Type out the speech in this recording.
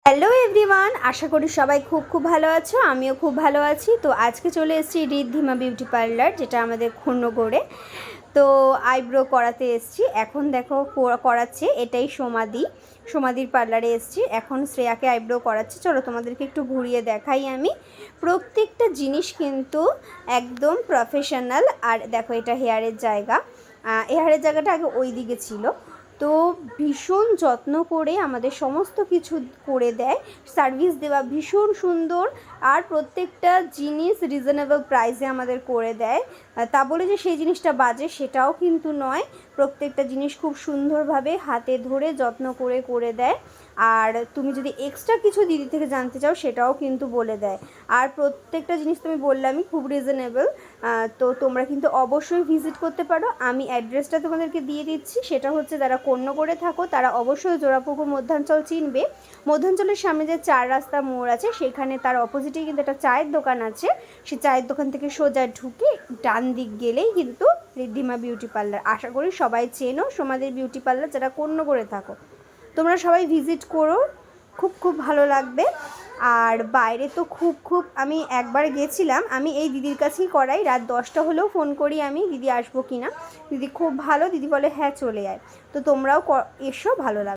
Hello everyone, আশা করি সবাই খুব ভালো আছো। আমিও খুব ভালো আছি। তো আজকে চলে এসেছি ঋদ্ধিমা বিউটি পার্লার, যেটা আমাদের ক্ষুণ্ণগড়ে। তো আইব্রো করাতে এসেছি। এখন দেখো করাচ্ছে, এটাই সমাধির পার্লারে এসেছি। এখন শ্রেয়াকে আইব্রো করাচ্ছে। চলো তোমাদেরকে একটু ঘুরিয়ে দেখাই। আমি প্রত্যেকটা জিনিস কিন্তু একদম প্রফেশনাল। আর দেখো, এটা হেয়ারের জায়গাটা আগে ওই দিকে ছিল। তো ভীষণ যত্ন করে আমাদের সমস্ত কিছু করে দেয়, সার্ভিস দেওয়া ভীষণ সুন্দর। আর প্রত্যেকটা জিনিস রিজনেবল প্রাইসে আমাদের করে দেয়। তা বলে যে সেই জিনিসটা বাজে সেটাও কিন্তু নয়। প্রত্যেকটা জিনিস খুব সুন্দরভাবে হাতে ধরে যত্ন করে দেয়। আর তুমি যদি এক্সট্রা কিছু দিদি থেকে জানতে চাও সেটাও কিন্তু বলে দেয়। আর প্রত্যেকটা জিনিস তুমি বললামই খুব রিজনেবল। তো তোমরা কিন্তু অবশ্যই ভিজিট করতে পারো। আমি অ্যাড্রেসটা তোমাদেরকে দিয়ে দিচ্ছি। সেটা হচ্ছে, যারা কর্ণগড়ে থাকো তারা অবশ্যই জোড়াপুকুর মধ্যাঞ্চল চিনবে। মধ্যাঞ্চলের সামনে যে 4 রাস্তা মোড় আছে, সেখানে তার অপোজিটেই কিন্তু একটা চায়ের দোকান আছে। সেই চায়ের দোকান থেকে সোজা ঢুকে ডান দিক গেলেই কিন্তু ঋদ্ধিমা বিউটি পার্লার। আশা করি সবাই চেনো সমাধির বিউটি পার্লার, যারা কর্ণগড়ে থাকো। তোমরা সবাই ভিজিট করো, খুব ভালো লাগবে। আর বাইরে তো খুব আমি একবার গেছিলাম, আমি এই দিদির কাছেই করাই। রাত 10টা হলেও ফোন করি আমি, দিদি আসবো কি না। দিদি খুব ভালো, দিদি বলে হ্যাঁ চলে আয়। তো তোমরাও এসো, ভালো লাগবে।